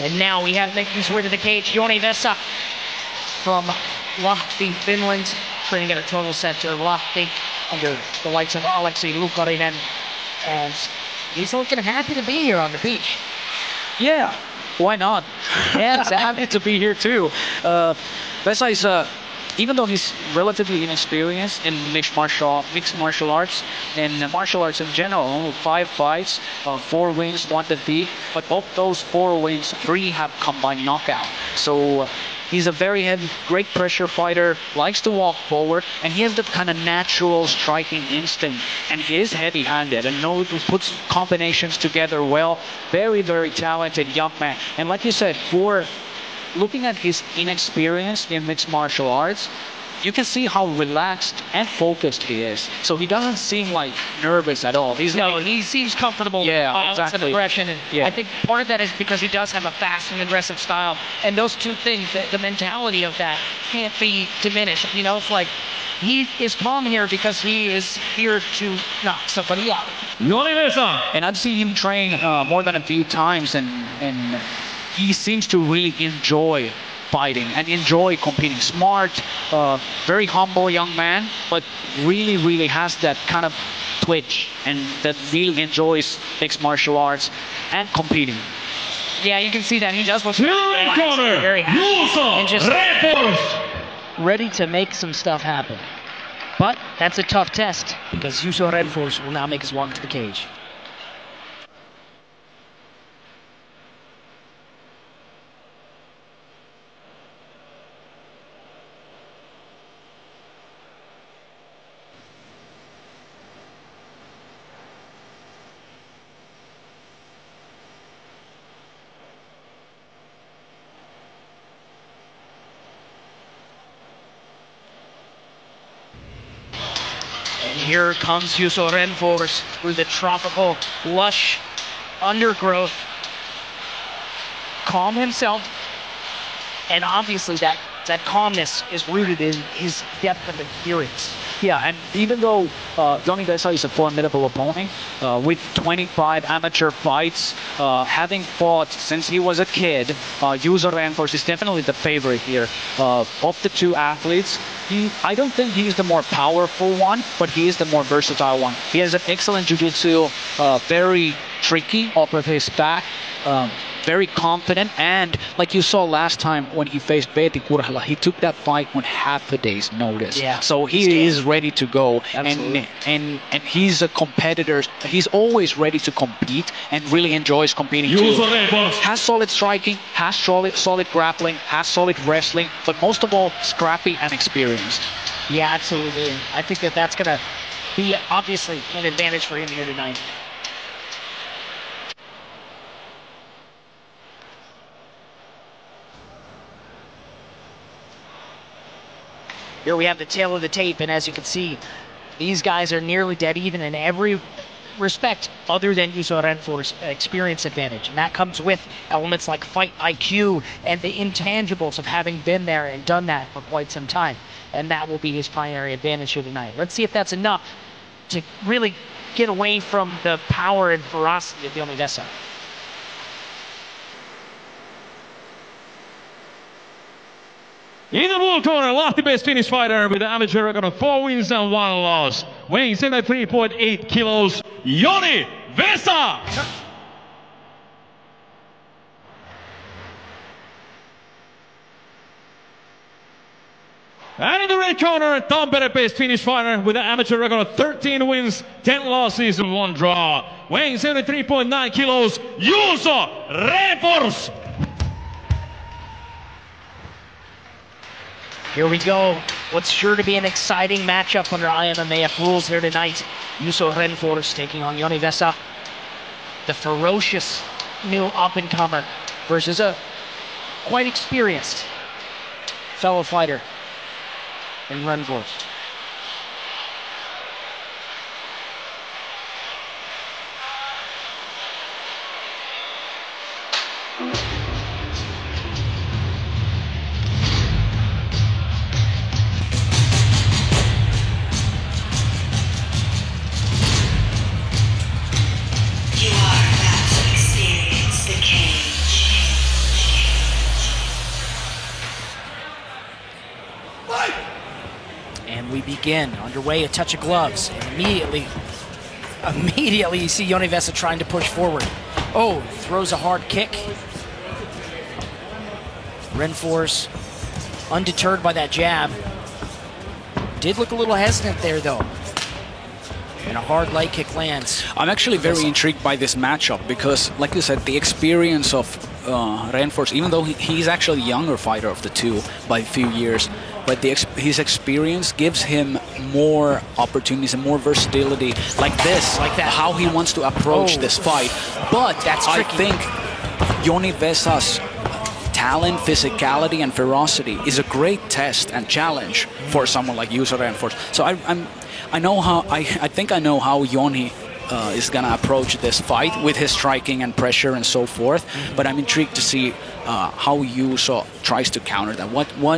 And now we have making his way to the cage, Joni Vesa from Lahti, Finland, training at a total center of Lahti under the likes of Aleksi Lukarinen. And he's looking happy to be here on the beach. Yeah, why not? Yeah, I'm happy to be here too. Vesa is, even though he's relatively inexperienced in mixed martial arts and martial arts in general, 5 fights, 4 wins, 1 defeat, but of those 4 wins, 3 have combined knockout. So he's a very heavy, great pressure fighter, likes to walk forward, and he has that kind of natural striking instinct. And he is heavy-handed and puts combinations together well. Very, very talented young man. And like you said, for looking at his inexperience in mixed martial arts, you can see how relaxed and focused he is. So he doesn't seem like nervous at all. He seems comfortable. Yeah, exactly. Aggression. And I think part of that is because he does have a fast and aggressive style. And those two things, the mentality of that can't be diminished. You know, it's like he is calm here because he is here to knock somebody out. And I've seen him train more than a few times, and he seems to really enjoy fighting and enjoy competing. Smart, very humble young man, but really, really has that kind of twitch and that really enjoys mixed martial arts and competing. Yeah, you can see that he does look very happy and just ready to make some stuff happen. But that's a tough test because Juuso Renfors will now make his walk to the cage. And here comes Juuso Renfors through the tropical, lush undergrowth. Calm himself. And obviously that calmness is rooted in his depth of experience. Yeah, and even though Joni Vesa is a formidable opponent, with 25 amateur fights, having fought since he was a kid, Juuso Renfors is definitely the favorite here. Of the 2 athletes, I don't think he's the more powerful one, but he is the more versatile one. He has an excellent jiu-jutsu, very tricky off of his back, very confident, and like you saw last time when he faced Veeti Kurhala, he took that fight with half a day's notice. Yeah. So he is ready to go. Absolutely. And he's a competitor. He's always ready to compete and really enjoys competing too. Has solid striking, has solid grappling, has solid wrestling, but most of all, scrappy and experienced. Yeah, absolutely. I think that's going to be obviously an advantage for him here tonight. Here we have the tail of the tape, and as you can see, these guys are nearly dead even in every respect other than Juuso Renfors' experience advantage. And that comes with elements like fight IQ and the intangibles of having been there and done that for quite some time. And that will be his primary advantage here tonight. Let's see if that's enough to really get away from the power and ferocity of Joni Vesa. In the blue corner, Lahti-based Finnish fighter with an amateur record of 4 wins and 1 loss. Weighing 73.8 kilos, Joni Vesa! And in the red corner, Tampere-based Finnish fighter with an amateur record of 13 wins, 10 losses and 1 draw. Weighing 73.9 kilos, Juuso Renfors! Here we go. What's sure to be an exciting matchup under IMMAF rules here tonight. Juuso Renfors taking on Joni Vesa, the ferocious new up-and-comer, versus a quite experienced fellow fighter in Renfors. You are about to experience the cage. begin. Underway, a touch of gloves. And immediately you see Joni Vesa trying to push forward. Oh, throws a hard kick. Renfors, undeterred by that jab. Did look a little hesitant there, though. And a hard light kick lands. I'm actually very intrigued by this matchup because, like you said, the experience of Renfors, even though he's actually a younger fighter of the two by a few years, but his experience gives him more opportunities and more versatility, like this, like that, how he wants to approach this fight. But I think Joni Vesa's talent, physicality, and ferocity is a great test and challenge for someone like Juuso Renfors. So I think I know how Joni is gonna approach this fight with his striking and pressure and so forth. But I'm intrigued to see how Juuso tries to counter that.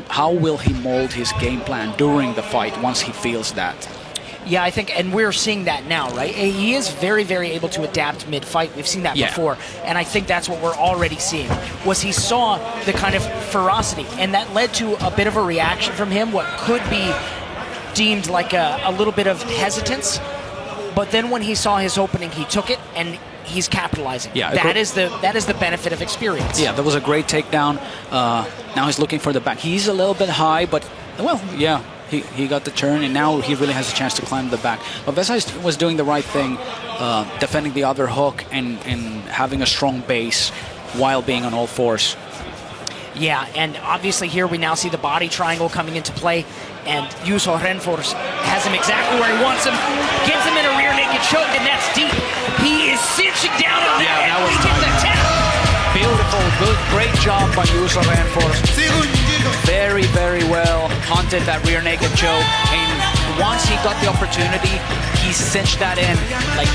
How will he mold his game plan during the fight once he feels that? Yeah, I think, and we're seeing that now, right? He is very, very able to adapt mid-fight. We've seen that before, and I think that's what we're already seeing. Was he saw the kind of ferocity, and that led to a bit of a reaction from him, what could be deemed like a little bit of hesitance. But then when he saw his opening, he took it, and he's capitalizing. Yeah, that is the benefit of experience. Yeah, that was a great takedown. Now he's looking for the back. He's a little bit high, but well, yeah. He got the turn, and now he really has a chance to climb the back. But Vesa was doing the right thing, defending the other hook and having a strong base while being on all fours. Yeah, and obviously here we now see the body triangle coming into play, and Juuso Renfors has him exactly where he wants him, gets him in a rear naked choke, and that's deep. He is cinching down on that. Yeah, that was beautiful, good, great job by Juuso Renfors. Very, very well hunted that rear naked choke, and once he got the opportunity, he cinched that in, like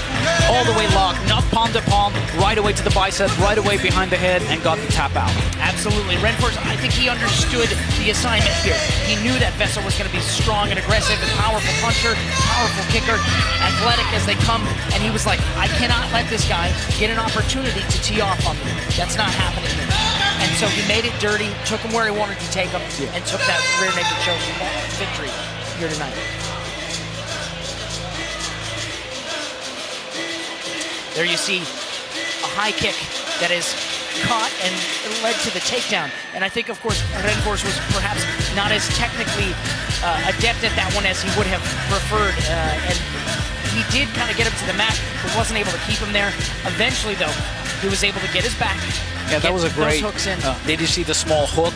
all the way locked, not palm to palm, right away to the bicep, right away behind the head, and got the tap out. Absolutely. Renfors, I think he understood the assignment here. He knew that Vesa was going to be strong and aggressive and powerful puncher, powerful kicker, athletic as they come, and he was like, I cannot let this guy get an opportunity to tee off on me. That's not happening here. And so he made it dirty, took him where he wanted to take him, and took that rear naked choke victory here tonight. There you see a high kick that is caught and led to the takedown. And I think, of course, Renfors was perhaps not as technically adept at that one as he would have preferred. And he did kind of get him to the mat, but wasn't able to keep him there. Eventually, though, he was able to get his back. Yeah, that was a great hooks in. Did you see the small hook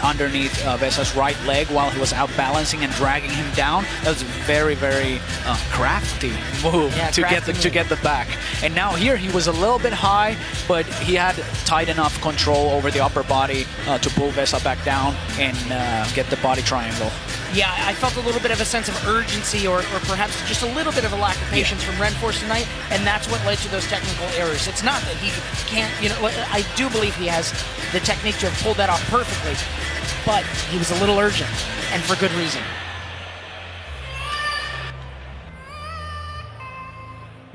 underneath Vesa's right leg while he was out balancing and dragging him down? That was a very, very crafty move to get the back. And now here he was a little bit high, but he had tight enough control over the upper body to pull Vesa back down and get the body triangle. Yeah, I felt a little bit of a sense of urgency or perhaps just a little bit of a lack of patience from Renfors tonight, and that's what led to those technical errors. It's not that he can't, I do believe he has the technique to have pulled that off perfectly, but he was a little urgent, and for good reason.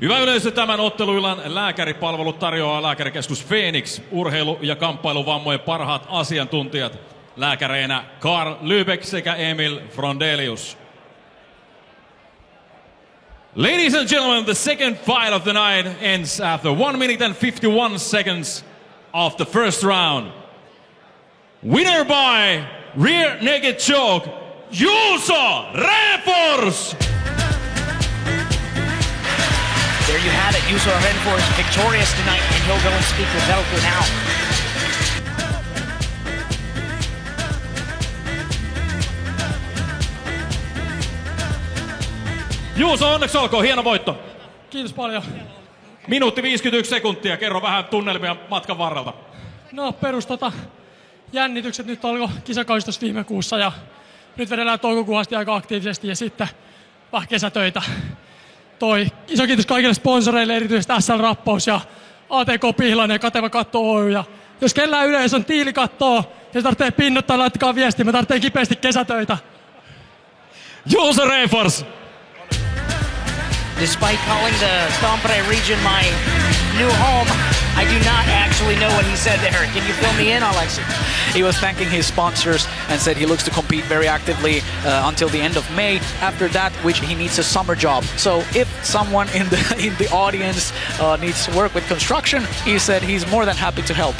Hyvä yleisö, tämän otteluillan lääkäripalvelut tarjoaa lääkärikeskus Phoenix, urheilu- ja kamppailuvammojen parhaat asiantuntijat. Lääkäreinä Karl Lübeck sekä Emil Frondelius. Ladies and gentlemen, the second fight of the night ends after 1 minute and 51 seconds of the first round. Winner by rear naked choke, Juuso Renfors! There you have it, Juuso Renfors victorious tonight, and he'll go and speak with Velko now. Juuso, onneksi olkoon, hieno voitto. Kiitos paljon. Minuutti 51 sekuntia, kerro vähän tunnelmia matkan varrelta. No jännitykset nyt alkoi kisakaustus viime kuussa ja nyt vedellään toukokuun asti aika aktiivisesti ja sitten vähän kesätöitä. Iso kiitos kaikille sponsoreille, erityisesti SL-Rappaus ja ATK Pihlainen ja Kateva Katto Oy. Ja jos kellään yleisön tiili kattoo ja se tarvitsee pinnottaa, laittakaa viestiä, me tarvitsee kipeästi kesätöitä. Juuso Renfors! Despite calling the Tampere region my new home, I do not actually know what he said there. Can you fill me in, Alexi? He was thanking his sponsors and said he looks to compete very actively until the end of May. After that, which he needs a summer job. So if someone in the audience needs to work with construction, he said he's more than happy to help.